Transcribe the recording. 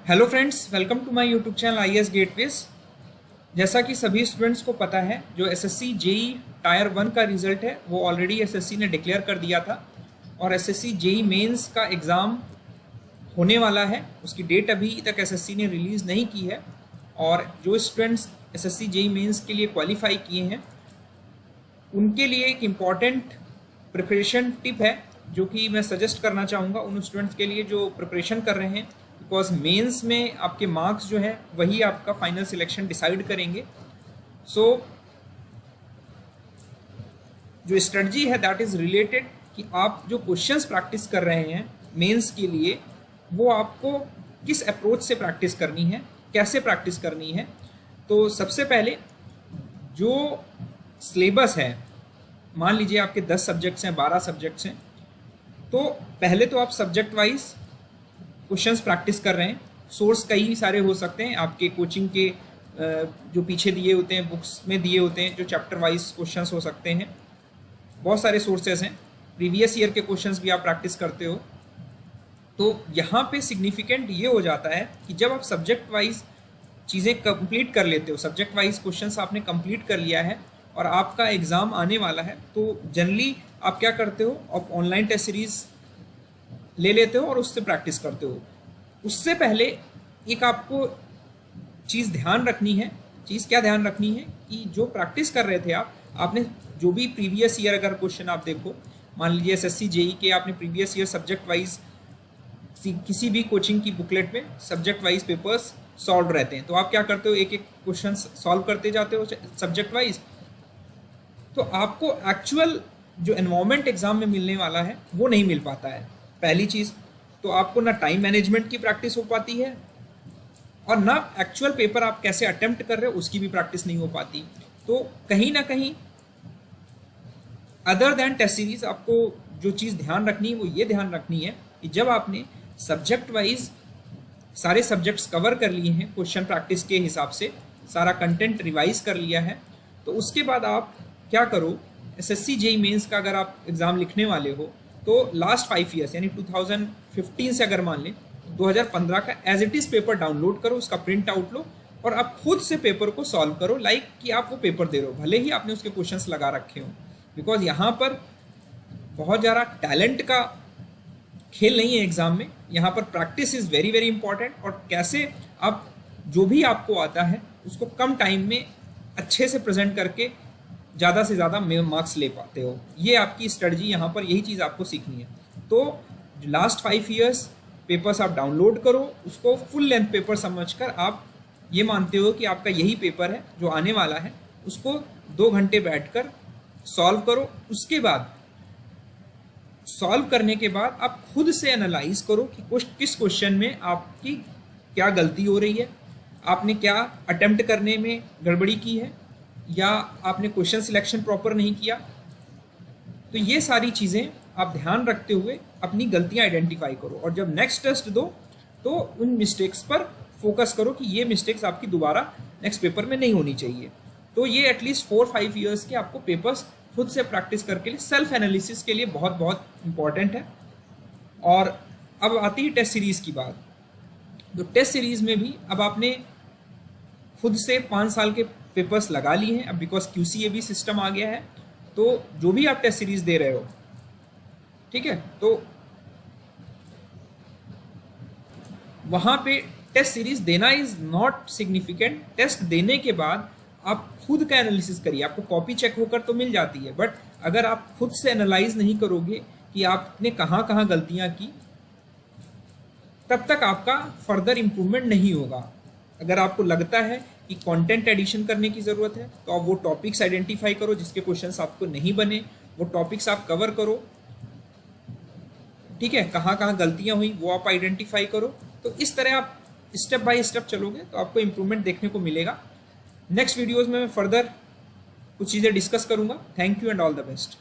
Hello friends, welcome to my YouTube channel IAS gateways. जैसा कि सभी स्टूडेंट्स को पता है, जो एसएससी जेई टायर 1 का रिजल्ट है वो ऑलरेडी एसएससी ने डिक्लेयर कर दिया था और एसएससी जेई मेंस का एग्ज़ाम होने वाला है। उसकी डेट अभी तक एसएससी ने रिलीज़ नहीं की है और जो स्टूडेंट्स एसएससी जेई मेंस के लिए क्वालिफाई किए हैं उनके लिए एक इम्पॉर्टेंट प्रिपरेशन टिप है जो कि मैं सजेस्ट करना चाहूँगा उन स्टूडेंट्स के लिए जो प्रिपरेशन कर रहे हैं, बिकॉज मेंस में आपके मार्क्स जो है वही आपका फाइनल सिलेक्शन डिसाइड करेंगे। सो जो स्ट्रेटजी है दैट इज़ रिलेटेड कि आप जो क्वेश्चंस प्रैक्टिस कर रहे हैं मेंस के लिए वो आपको किस अप्रोच से प्रैक्टिस करनी है, कैसे प्रैक्टिस करनी है। तो सबसे पहले जो सिलेबस है, मान लीजिए आपके 10 सब्जेक्ट्स हैं, 12 सब्जेक्ट्स हैं, तो पहले तो आप सब्जेक्ट वाइज क्वेश्चंस प्रैक्टिस कर रहे हैं। सोर्स कई सारे हो सकते हैं आपके कोचिंग के, जो पीछे दिए होते हैं बुक्स में दिए होते हैं, जो चैप्टर वाइज क्वेश्चंस हो सकते हैं। बहुत सारे सोर्सेज हैं, प्रीवियस ईयर के क्वेश्चंस भी आप प्रैक्टिस करते हो। तो यहाँ पे सिग्निफिकेंट ये हो जाता है कि जब आप सब्जेक्ट वाइज चीज़ें कंप्लीट कर लेते हो, सब्जेक्ट वाइज क्वेश्चंस आपने कंप्लीट कर लिया है और आपका एग्ज़ाम आने वाला है, तो जनरली आप क्या करते हो, आप ऑनलाइन टेस्ट सीरीज़ ले लेते हो और उससे प्रैक्टिस करते हो। उससे पहले एक आपको चीज़ ध्यान रखनी है। चीज़ क्या ध्यान रखनी है कि जो प्रैक्टिस कर रहे थे आपने जो भी प्रीवियस ईयर अगर क्वेश्चन आप देखो, मान लीजिए एसएससी जेई के आपने प्रीवियस ईयर सब्जेक्ट वाइज किसी भी कोचिंग की बुकलेट में सब्जेक्ट वाइज पेपर्स सॉल्व रहते हैं, तो आप क्या करते हो, एक एक क्वेश्चन सॉल्व करते जाते हो सब्जेक्ट वाइज। तो आपको एक्चुअल जो एनवायरनमेंट एग्जाम में मिलने वाला है वो नहीं मिल पाता है। पहली चीज़ तो आपको ना टाइम मैनेजमेंट की प्रैक्टिस हो पाती है और ना एक्चुअल पेपर आप कैसे अटेम्प्ट कर रहे हो उसकी भी प्रैक्टिस नहीं हो पाती। तो कहीं ना कहीं अदर देन टेस्ट सीरीज आपको जो चीज़ ध्यान रखनी है वो ये ध्यान रखनी है कि जब आपने सब्जेक्ट वाइज सारे सब्जेक्ट्स कवर कर लिए हैं, क्वेश्चन प्रैक्टिस के हिसाब से सारा कंटेंट रिवाइज कर लिया है, तो उसके बाद आप क्या करो, एसएससी जेई मेंस का अगर आप एग्ज़ाम लिखने वाले हो तो लास्ट 5 ईयर्स यानी 2015 से अगर मान लें 2015 का as it is paper download करो, उसका प्रिंट आउट लो और आप खुद से पेपर को सॉल्व करो, लाइक कि आप वो पेपर दे रहे हो, भले ही आपने उसके क्वेश्चंस लगा रखे हो। बिकॉज यहाँ पर बहुत ज़्यादा टैलेंट का खेल नहीं है एग्ज़ाम में, यहाँ पर practice is very very important और कैसे आप जो भी आपको आता है उसको कम टाइम में अच्छे से प्रेजेंट करके ज़्यादा से ज़्यादा मार्क्स ले पाते हो। ये आपकी स्ट्रेटजी, यहाँ पर यही चीज़ आपको सीखनी है। तो लास्ट 5 ईयर्स पेपर्स आप डाउनलोड करो, उसको फुल लेंथ पेपर समझकर आप ये मानते हो कि आपका यही पेपर है जो आने वाला है, उसको 2 घंटे बैठकर सॉल्व करो। उसके बाद सॉल्व करने के बाद आप खुद से एनालाइज करो कि किस क्वेश्चन में आपकी क्या गलती हो रही है, आपने क्या अटेम्प्ट करने में गड़बड़ी की है या आपने क्वेश्चन सिलेक्शन प्रॉपर नहीं किया। तो ये सारी चीज़ें आप ध्यान रखते हुए अपनी गलतियां आइडेंटिफाई करो और जब नेक्स्ट टेस्ट दो तो उन मिस्टेक्स पर फोकस करो कि ये मिस्टेक्स आपकी दोबारा नेक्स्ट पेपर में नहीं होनी चाहिए। तो ये एटलीस्ट 4-5 ईयर्स के आपको पेपर्स खुद से प्रैक्टिस करके लिए, सेल्फ एनालिसिस के लिए बहुत बहुत इंपॉर्टेंट है। और अब आती है टेस्ट सीरीज़ की बात। तो टेस्ट सीरीज़ में भी अब आपने खुद से 5 साल के पेपर्स लगा लिए हैं, अब बिकॉज QCAB सिस्टम आ गया है, तो जो भी आप टेस्ट सीरीज दे रहे हो, ठीक है, तो वहां पे टेस्ट सीरीज देना इज नॉट सिग्निफिकेंट। टेस्ट देने के बाद आप खुद का एनालिसिस करिए, आपको कॉपी चेक होकर तो मिल जाती है, बट अगर आप खुद से एनालाइज नहीं करोगे कि आपने कहाँ कहाँ गलतियां की, तब तक आपका फर्दर इम्प्रूवमेंट नहीं होगा। अगर आपको लगता है कि कंटेंट एडिशन करने की ज़रूरत है तो आप वो टॉपिक्स आइडेंटिफाई करो जिसके क्वेश्चंस आपको नहीं बने, वो टॉपिक्स आप कवर करो, ठीक है, कहाँ कहाँ गलतियाँ हुई वो आप आइडेंटिफाई करो। तो इस तरह आप स्टेप बाय स्टेप चलोगे तो आपको इम्प्रूवमेंट देखने को मिलेगा। नेक्स्ट वीडियोज़ में मैं फर्दर कुछ चीज़ें डिस्कस करूँगा। Thank you and all the best.